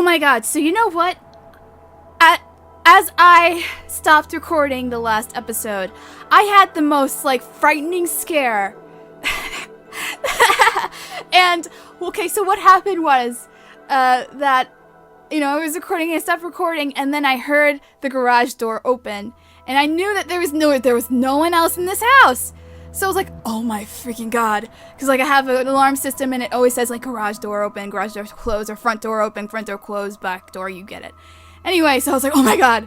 Oh my god, so you know what? As I stopped recording the last episode, I had the most, like, frightening scare. And, okay, so what happened was, that, you know, I was recording and I stopped recording, and then I heard the garage door open, and I knew that there was no one else in this house. So I was like, oh my freaking god. Because, like, I have an alarm system, and it always says, like, garage door open, garage door closed, or front door open, front door closed, back door, you get it. Anyway, so I was like, oh my god.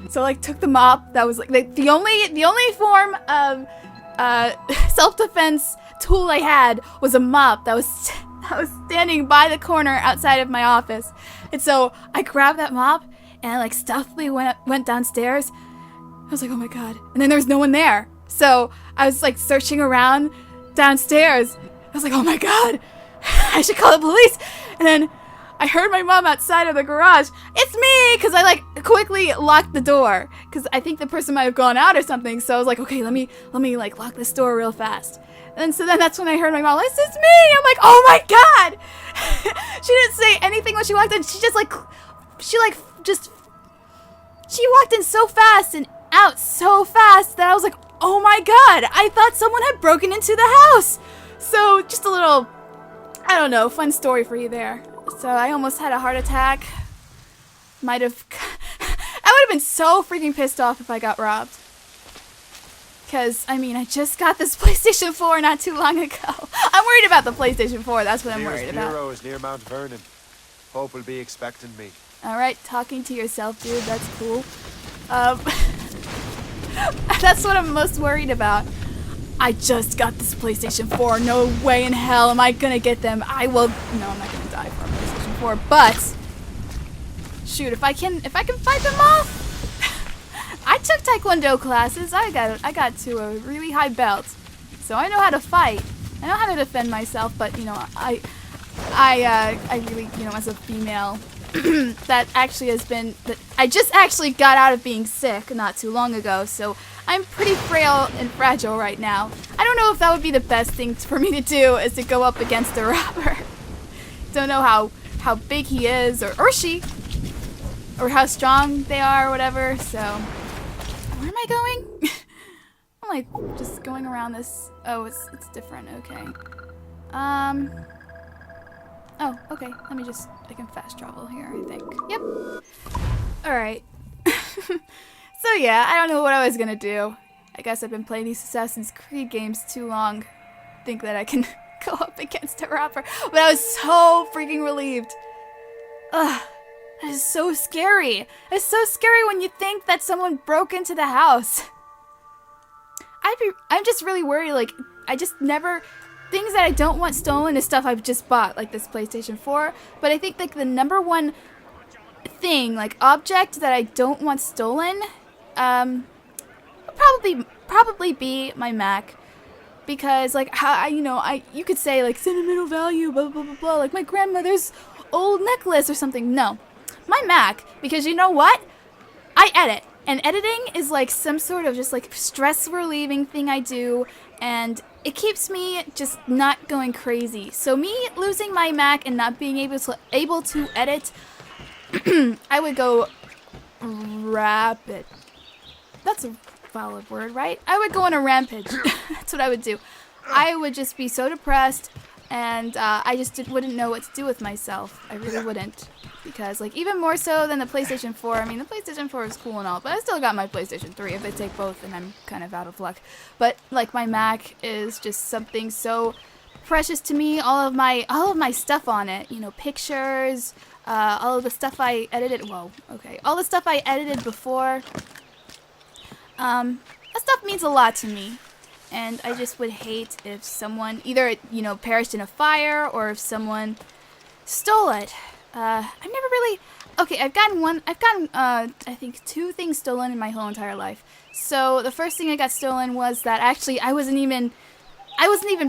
So, like, took the mop. That was, like, the only form of, self-defense tool I had was a mop that was standing by the corner outside of my office. And so I grabbed that mop, and I, like, stealthily went downstairs. I was like, oh my god. And then there was no one there. So I was, like, searching around downstairs. I was like, oh my god, I should call the police. And then I heard my mom outside of the garage. It's me! Because I, like, quickly locked the door. Because I think the person might have gone out or something. So I was like, okay, let me like, lock this door real fast. And so then that's when I heard my mom, it's me! I'm like, oh my god! She didn't say anything when she walked in. She walked in so fast and out so fast that I was like, oh my god, I thought someone had broken into the house. So just a little, I don't know, fun story for you there. So I almost had a heart attack. I would have been so freaking pissed off if I got robbed. Because, I mean, I just got this PlayStation 4 not too long ago. I'm worried about the PlayStation 4, that's what I'm worried about. Bureau is near Mount Vernon. Hope will be expecting me. Alright, talking to yourself, dude, that's cool. That's what I'm most worried about. I just got this PlayStation 4. No way in hell am I gonna get them. No, I'm not gonna die for a PlayStation 4, but shoot, if I can fight them off. I took Taekwondo classes. I got to a really high belt. So I know how to fight. I know how to defend myself, but you know, I really, you know, as a female that I just actually got out of being sick not too long ago, so I'm pretty frail and fragile right now. I don't know if that would be the best thing for me to do, is to go up against a robber. Don't know how big he is, or she, or how strong they are, or whatever, so where am I going? I'm like just going around this. Oh, it's different, okay. Oh, okay, I can fast travel here, I think. Yep. Alright. So yeah, I don't know what I was gonna do. I guess I've been playing these Assassin's Creed games too long. Think that I can go up against a robber. But I was so freaking relieved. Ugh. That is so scary. It's so scary when you think that someone broke into the house. I'm just really worried, like, I just never... Things that I don't want stolen is stuff I've just bought, like this PlayStation 4. But I think, like, the number one thing, like, object that I don't want stolen, would probably be my Mac. Because, like, you could say, like, sentimental value, blah, blah, blah, blah, like my grandmother's old necklace or something. No. My Mac, because you know what? I edit. And editing is, like, some sort of just, like, stress-relieving thing I do, and it keeps me just not going crazy. So me losing my Mac and not being able to edit, I would go rapid. That's a valid word, right? I would go on a rampage. That's what I would do. I would just be so depressed, and I just wouldn't know what to do with myself. I really wouldn't. Because, like, even more so than the PlayStation 4, I mean, the PlayStation 4 is cool and all, but I still got my PlayStation 3. If they take both, then I'm kind of out of luck. But, like, my Mac is just something so precious to me. All of my stuff on it, you know, pictures, all of the stuff I edited, all the stuff I edited before, that stuff means a lot to me. And I just would hate if someone either, you know, perished in a fire, or if someone stole it. I've never really... Okay, I've gotten, I think 2 things stolen in my whole entire life. So, the first thing I got stolen was that actually I wasn't even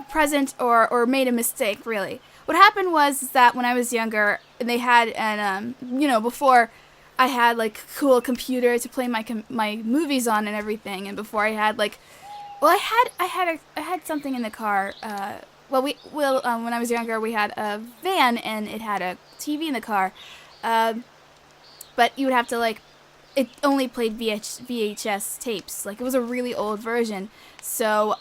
present or made a mistake, really. What happened was that when I was younger, they had you know, before I had, like, a cool computer to play my movies on and everything, and before I had, like... Well, I had something in the car, when I was younger, we had a van, and it had a TV in the car, But you would have to like, it only played VHS tapes. Like, it was a really old version. So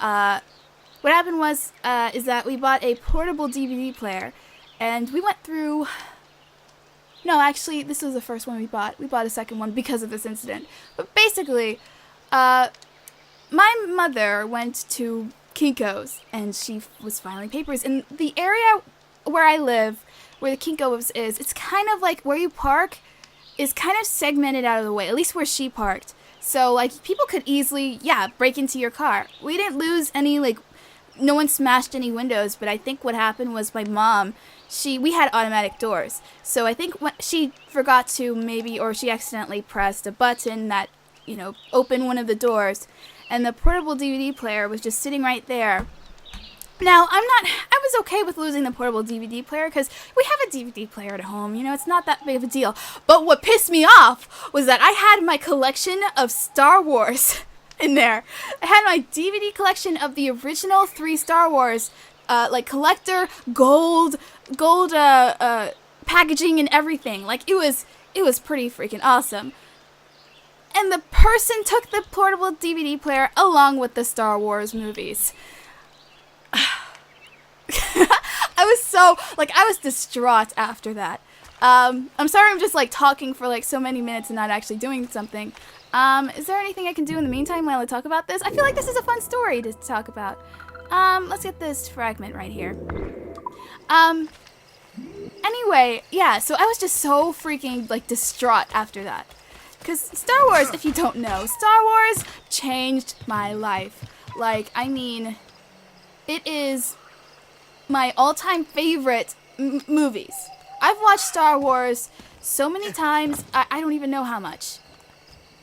what happened was is that we bought a portable DVD player, and we went through. No, actually, this was the first one we bought. We bought a second one because of this incident. But basically, my mother went to Kinko's, and she was filing papers. In the area where I live, where the Kinko's is, it's kind of like where you park is kind of segmented out of the way, at least where she parked. So, like, people could easily, break into your car. We didn't lose any, like, no one smashed any windows, but I think what happened was my mom, we had automatic doors. So I think she forgot to or she accidentally pressed a button that, opened one of the doors, and the portable DVD player was just sitting right there. Now, I was okay with losing the portable DVD player because we have a DVD player at home, it's not that big of a deal. But what pissed me off was that I had my collection of Star Wars in there. I had my DVD collection of the original 3 Star Wars, like collector, gold, packaging and everything. Like, it was pretty freaking awesome. And the person took the portable DVD player along with the Star Wars movies. I was distraught after that. I'm sorry I'm just like talking for like so many minutes and not actually doing something. Is there anything I can do in the meantime while I talk about this? I feel like this is a fun story to talk about. Let's get this fragment right here. Anyway, so I was just so freaking like distraught after that. Because Star Wars, if you don't know, Star Wars changed my life. Like, I mean, it is my all-time favorite movies. I've watched Star Wars so many times, I don't even know how much.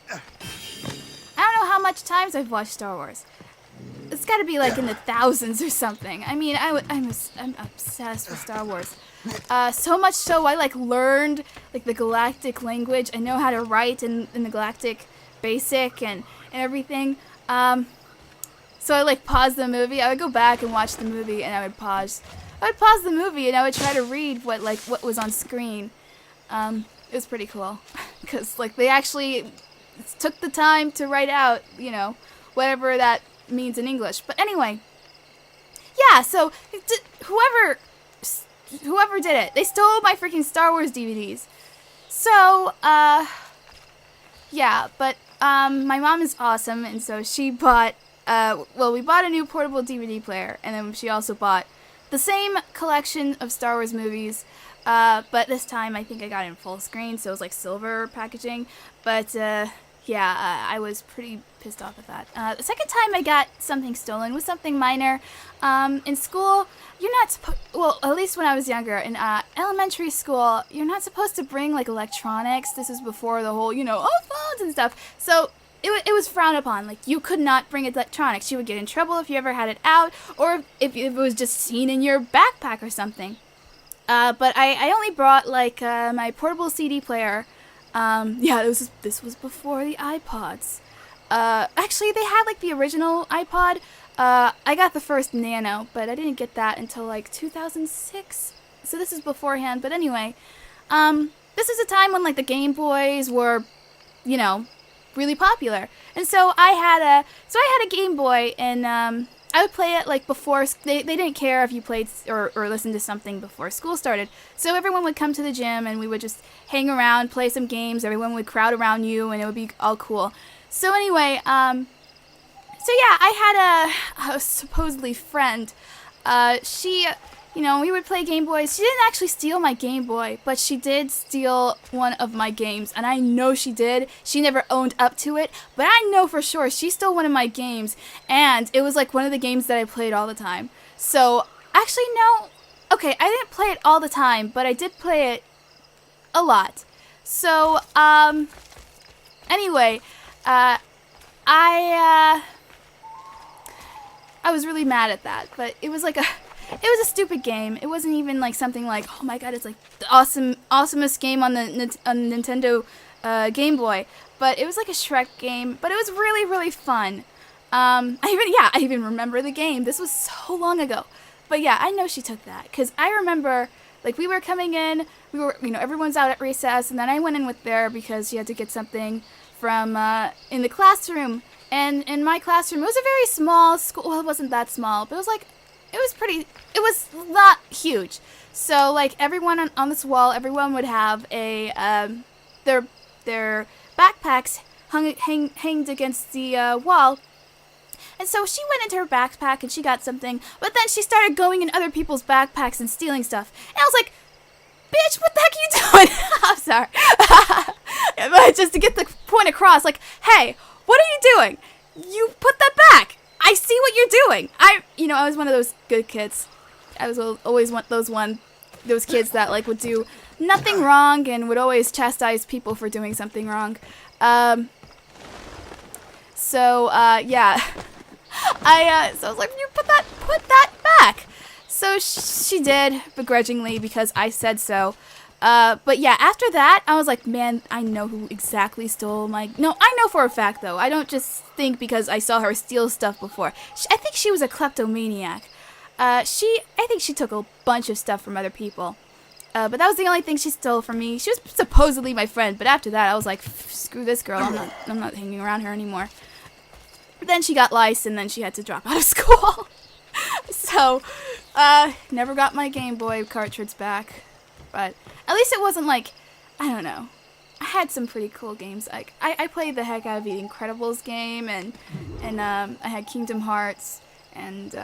I don't know how much times I've watched Star Wars. It's got to be like in the thousands or something. I mean, I'm obsessed with Star Wars. So much so I like learned like the galactic language. I know how to write in the galactic basic and everything. So I like pause the movie. I would go back and watch the movie, and I would pause the movie, and I would try to read what was on screen. It was pretty cool, because like they actually took the time to write out, whatever that means in English. But anyway, so whoever did it, they stole my freaking Star Wars DVDs. So but my mom is awesome, and so she bought. We bought a new portable DVD player, and then she also bought the same collection of Star Wars movies, but this time I think I got it in full screen, so it was like silver packaging, but I was pretty pissed off at that. The second time I got something stolen was something minor. In school, you're not supposed, at least when I was younger, in elementary school, you're not supposed to bring like electronics. This is before the whole, phones and stuff, so it was frowned upon. Like, you could not bring electronics. You would get in trouble if you ever had it out, or if it was just seen in your backpack or something. But I only brought, like, my portable CD player. This was before the iPods. Actually, they had, like, the original iPod. I got the first Nano, but I didn't get that until, like, 2006. So this is beforehand. But anyway, this is a time when, like, the Game Boys were, really popular, and so I had a Game Boy, and I would play it like before. They didn't care if you played or listened to something before school started, so everyone would come to the gym and we would just hang around, play some games. Everyone would crowd around you, and it would be all cool. So anyway, I had a supposedly friend. She, we would play Game Boys. She didn't actually steal my Game Boy, but she did steal one of my games, and I know she did. She never owned up to it, but I know for sure she stole one of my games, and it was like one of the games that I played all the time. So, actually, no. Okay, I didn't play it all the time, but I did play it a lot. So, anyway, I was really mad at that, but it was like it was a stupid game. It wasn't even like something like, oh my god, it's like the awesomest game on the Nintendo Game Boy. But it was like a Shrek game, but it was really, really fun. I even remember the game. This was so long ago. But yeah, I know she took that, because I remember Like, we were coming in, everyone's out at recess, and then I went in with there because she had to get something from, in the classroom. And in my classroom, it was a very small school. Well, it wasn't that small, but it was not huge. So, like, everyone on this wall, everyone would have their backpacks hanged against the wall. And so she went into her backpack and she got something, but then she started going in other people's backpacks and stealing stuff. And I was like, bitch, what the heck are you doing? I'm sorry. But just to get the point across, like, hey, what are you doing? You put that back. I see what you're doing. I was one of those good kids. I was always those kids that, like, would do nothing wrong and would always chastise people for doing something wrong. Yeah. So I was like, you put that back. So she did, begrudgingly, because I said so. But yeah, after that, I was like, man, I know who exactly stole my... No, I know for a fact, though. I don't just think because I saw her steal stuff before. I think she was a kleptomaniac. I think she took a bunch of stuff from other people. But that was the only thing she stole from me. She was supposedly my friend, but after that, I was like, screw this girl. I'm not hanging around her anymore. Then she got lice, and then she had to drop out of school. So, never got my Game Boy cartridge back. But at least it wasn't like, I don't know. I had some pretty cool games. Like, I played the heck out of the Incredibles game, and I had Kingdom Hearts, and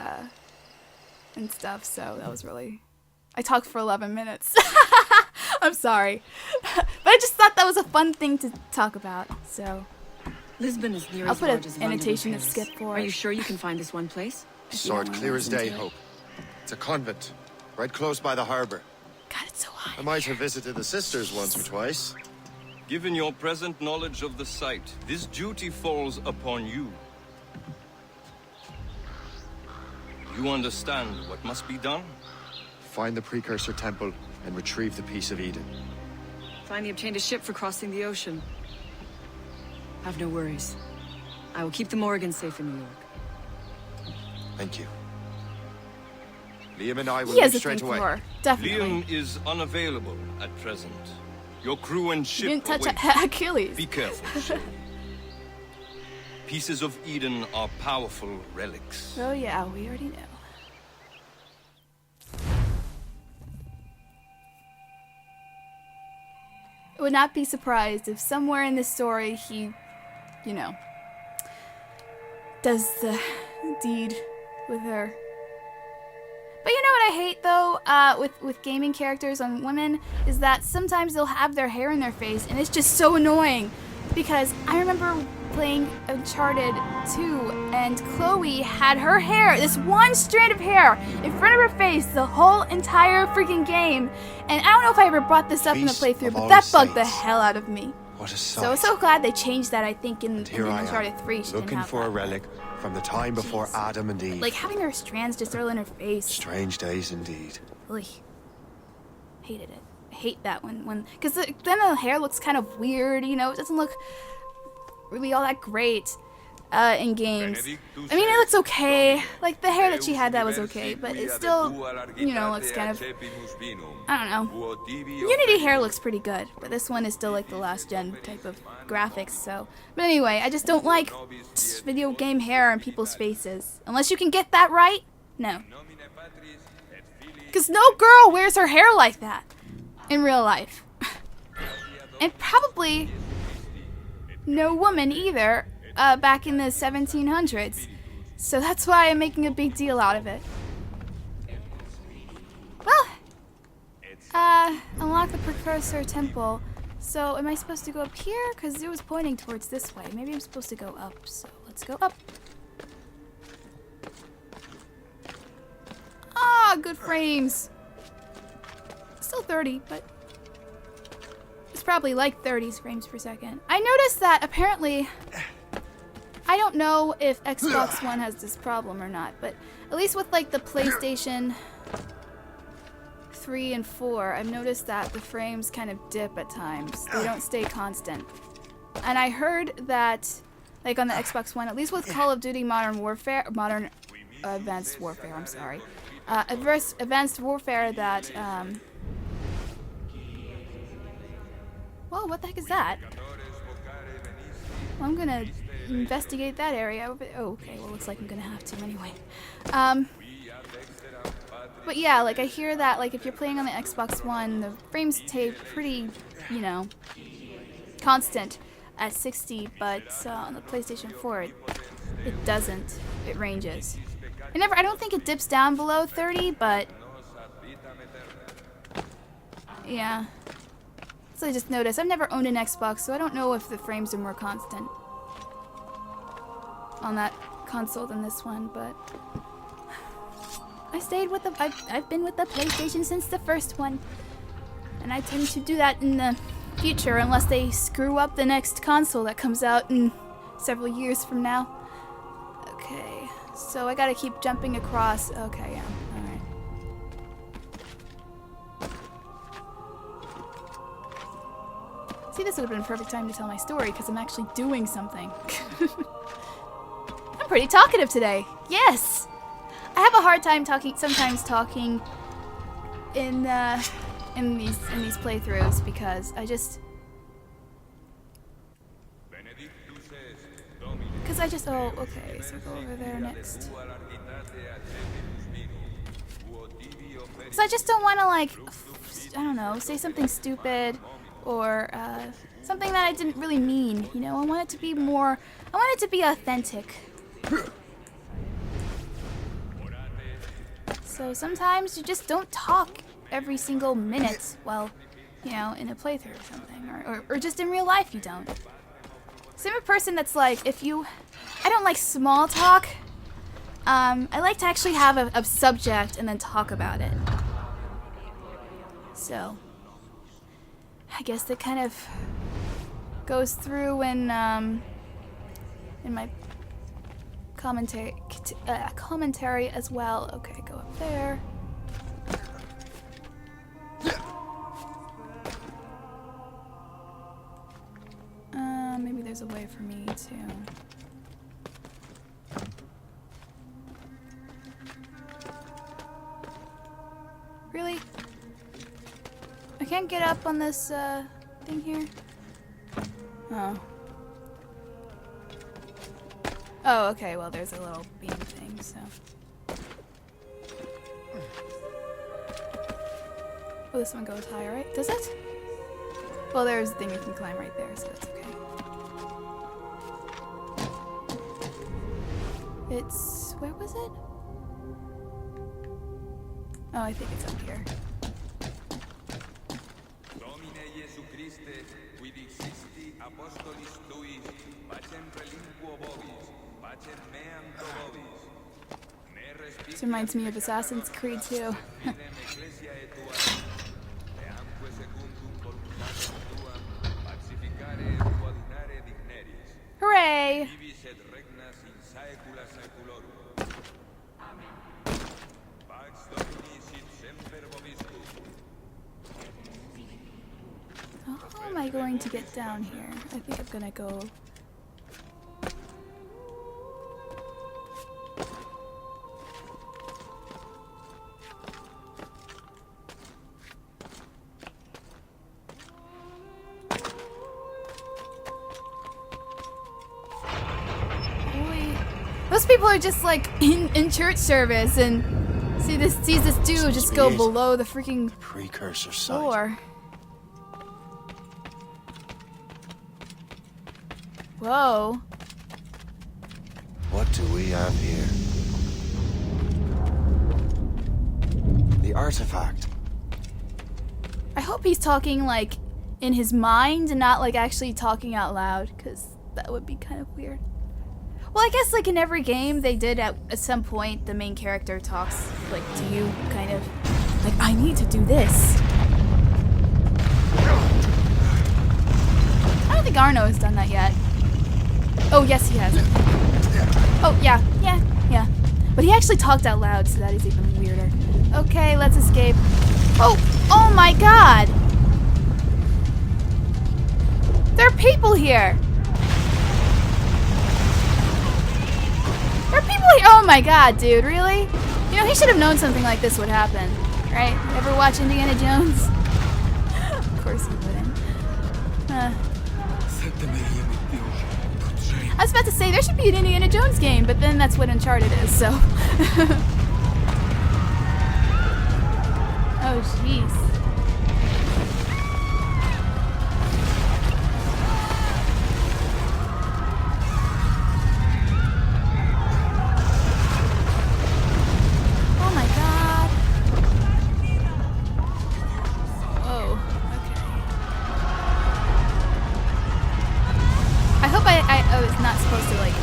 stuff, so that was really... I talked for 11 minutes. I'm sorry. But I just thought that was a fun thing to talk about, so... Lisbon is near I'll as put large an as London annotation to Paris. skip for Are it. you sure you can find this one place? Sword clear as day, Hope. It's a convent, right close by the harbor. God, it's so hot. I might have visited the sisters once or twice. Given your present knowledge of the site, this duty falls upon you. You understand what must be done? Find the precursor temple and retrieve the piece of Eden. Finally obtained a ship for crossing the ocean. Have no worries. I will keep the Morgans safe in New York. Thank you. Liam and I will He has leave a straight thing away. for her. Definitely. Liam is unavailable at present. Your crew and You ship didn't touch await. Achilles. Be careful, Shay. Pieces of Eden are powerful relics. Oh yeah, we already know. I would not be surprised if somewhere in this story he, does the deed with her. But you know what I hate, though, with gaming characters on women, is that sometimes they'll have their hair in their face, and it's just so annoying. Because I remember playing Uncharted 2, and Chloe had her hair, this one strand of hair, in front of her face the whole entire freaking game. And I don't know if I ever brought this up in the Feast playthrough, of but all that bugged the saints. hell out of me. What a So sight. I'm so glad they changed that, I think, in Here I Uncharted am, 3. She didn't looking have for a that. relic from the time before Jeez. Adam and Eve. Like, having her strands just all in her face. Strange days indeed. Ugh. Hated it. I hate that when because then the hair looks kind of weird, it doesn't look really all that great in games. I mean, it looks okay. Like, the hair that she had, that was okay, but it still, looks kind of, I don't know. Unity hair looks pretty good, but this one is still like the last gen type of graphics, so. But anyway, I just don't like video game hair on people's faces. Unless you can get that right, no. Because no girl wears her hair like that in real life. And probably no woman either back in the 1700s. So that's why I'm making a big deal out of it. Well, unlock the precursor temple. So am I supposed to go up here? Because it was pointing towards this way. Maybe I'm supposed to go up. So let's go up. Ah, good frames. Still 30, but it's probably like 30 frames per second. I noticed that apparently, I don't know if Xbox One has this problem or not, but at least with like the PlayStation 3 and 4, I've noticed that the frames kind of dip at times. They don't stay constant. And I heard that, like on the Xbox One, at least with Call of Duty Advanced Warfare, I'm sorry. Advanced Warfare, that Whoa, what the heck is that? Well, I'm gonna investigate that area over there. Oh, okay, well, looks like I'm gonna have to anyway. But yeah, like, I hear that, like, if you're playing on the Xbox One, the frames stay pretty, you know, constant at 60, but on the PlayStation 4, it doesn't. It ranges. I don't think it dips down below 30, but yeah. So I just noticed. I've never owned an Xbox, so I don't know if the frames are more constant on that console than this one, but I stayed with the I've been with the PlayStation since the first one. And I tend to do that in the future unless they screw up the next console that comes out in several years from now. Okay. So I gotta keep jumping across. Okay, yeah. Alright. See, this would have been a perfect time to tell my story because I'm actually doing something. I'm pretty talkative today. Yes! I have a hard time sometimes talking in these playthroughs because oh, okay, so go over there next. So I just don't want to, like, I don't know, say something stupid or something that I didn't really mean, you know? I want it to be authentic. So sometimes you just don't talk every single minute, well, you know, in a playthrough or something, or just in real life you don't. So I'm a person that's like, I don't like small talk. I like to actually have a subject and then talk about it. So I guess that kind of goes through in my commentary as well. Okay, go up there. Maybe there's a way for me to... Really? I can't get up on this thing here? Oh. Oh, okay, well there's a little beam thing, so... Oh, this one goes high, right? Does it? Well, there's a thing you can climb right there, so it's okay. It's... where was it? Oh, I think it's up here. This reminds me of Assassin's Creed 2. Hooray! How am I going to get down here? I think I'm gonna go... Those people are just like in church service and sees this dude just go below the freaking precursor floor. Whoa. What do we have here? The artifact. I hope he's talking like in his mind and not like actually talking out loud, because that would be kind of weird. Well, I guess like in every game they did at some point the main character talks like to you, kind of like, I need to do this. I don't think Arno has done that yet. Oh yes, he has. Oh yeah. But he actually talked out loud, so that is even weirder. Okay, let's escape. Oh my god! There are people here! There are people here! Oh my god, dude, really? You know, he should have known something like this would happen, right? Ever watch Indiana Jones? Of course he wouldn't. I was about to say, there should be an Indiana Jones game, but then that's what Uncharted is, so. Oh, jeez. Oh my god. Whoa, okay. I hope I was not supposed to, like,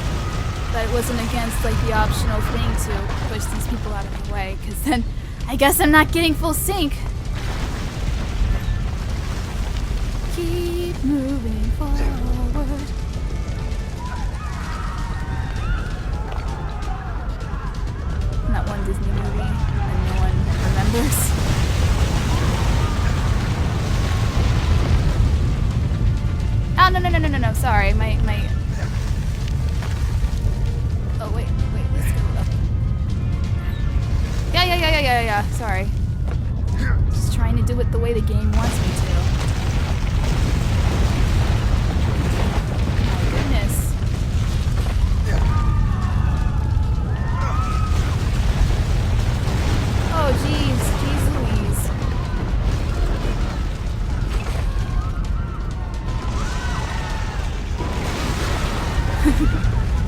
that it wasn't against, like, the optional thing to push these people out of the way, because then I guess I'm not getting full sync. Keep moving forward. Not one Disney movie that no one remembers. Oh, no, sorry, my... Oh, wait, let's go up. Yeah, sorry. Just trying to do it the way the game wants me to. My goodness. Oh, jeez Louise.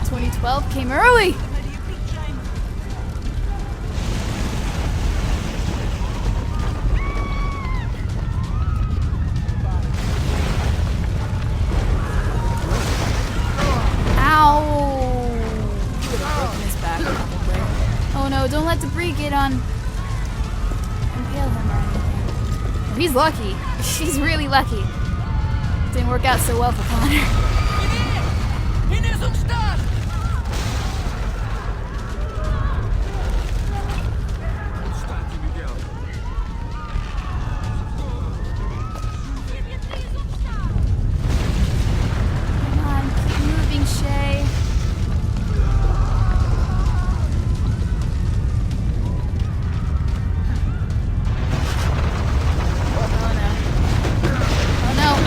2012 came early! Oh no, don't let debris get on. Impale him or anything. Oh, he's lucky. She's really lucky. Didn't work out so well for Connor. Come on, keep moving, Shay.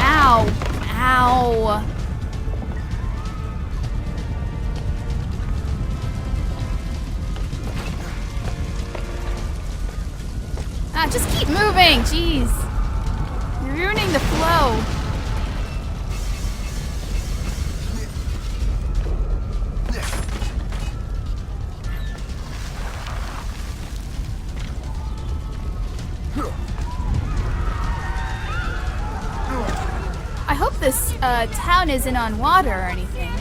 Ow. Ah, just keep moving, jeez. You're ruining the flow. I hope this town isn't on water or anything.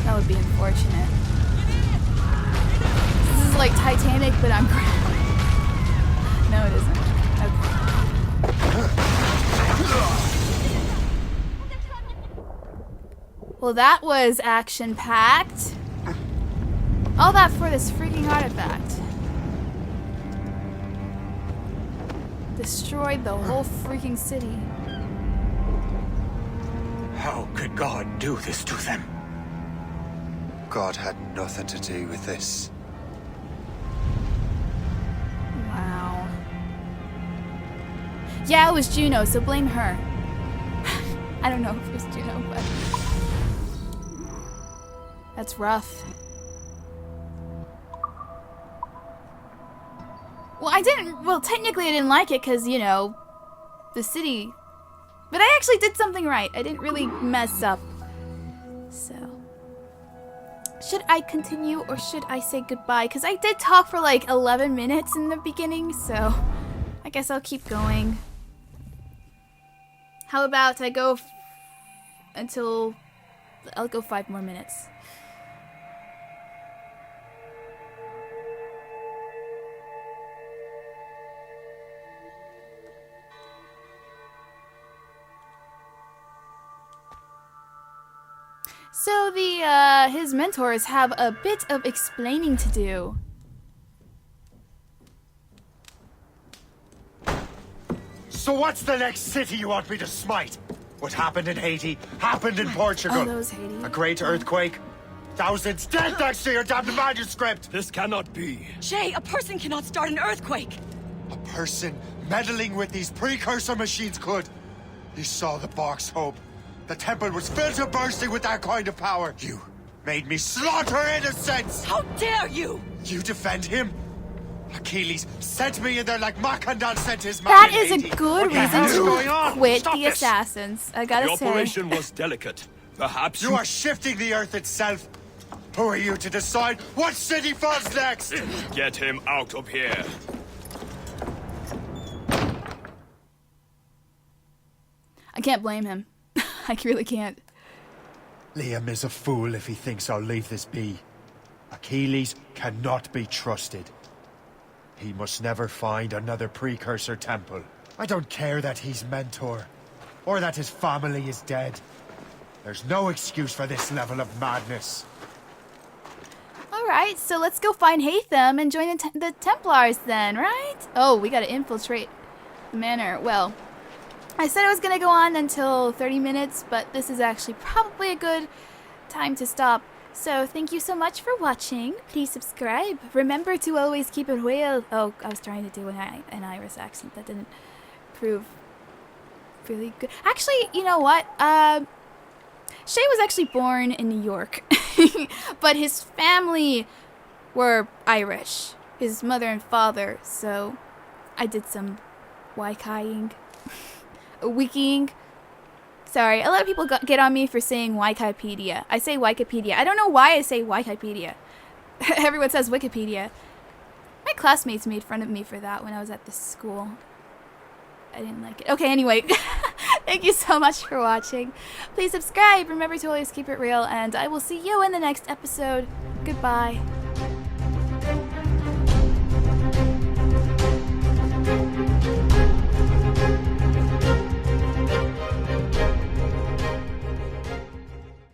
That would be unfortunate. This is like Titanic, but I'm No, it isn't. Okay. Well, that was action-packed. All that for this freaking artifact. Destroyed the whole freaking city. How could God do this to them? God had nothing to do with this. Wow. Yeah, it was Juno, so blame her. I don't know if it was Juno, but... That's rough. Well, technically I didn't like it because, you know, the city. But I actually did something right. I didn't really mess up. So. Should I continue or should I say goodbye? Because I did talk for like 11 minutes in the beginning, so I guess I'll keep going. How about I go until... I'll go 5 more minutes. So his mentors have a bit of explaining to do. So what's the next city you want me to smite? What happened in Haiti happened in Portugal. Oh, those Haiti. A great earthquake. Thousands dead thanks to your damned manuscript. This cannot be. Shay, a person cannot start an earthquake. A person meddling with these precursor machines could. You saw the box, Hope. The temple was filled to bursting with that kind of power. You made me slaughter innocents! How dare you! You defend him? Achilles sent me in there like Makandan sent his man. That in is a Haiti. good What the reason hell's going to on? quit Stop the this. assassins. I gotta The say. operation was delicate. Perhaps You are shifting the earth itself. Who are you to decide what city falls next? Get him out of here. I can't blame him. I really can't. Liam is a fool if he thinks I'll leave this be. Achilles cannot be trusted. He must never find another precursor temple. I don't care that he's mentor, or that his family is dead. There's no excuse for this level of madness. Alright, so let's go find Hatham and join the Templars then, right? Oh, we gotta infiltrate the manor. Well, I said I was gonna go on until 30 minutes, but this is actually probably a good time to stop. So thank you so much for watching. Please subscribe. Remember to always keep it real. Oh, I was trying to do an Irish accent. That didn't prove really good. Actually, you know what? Shay was actually born in New York, but his family were Irish. His mother and father. So I did some Wikiing. Wikiing. Sorry, a lot of people get on me for saying Wikipedia. I say Wikipedia. I don't know why I say Wikipedia. Everyone says Wikipedia. My classmates made fun of me for that when I was at this school. I didn't like it. Okay, anyway. Thank you so much for watching. Please subscribe. Remember to always keep it real, and I will see you in the next episode. Goodbye.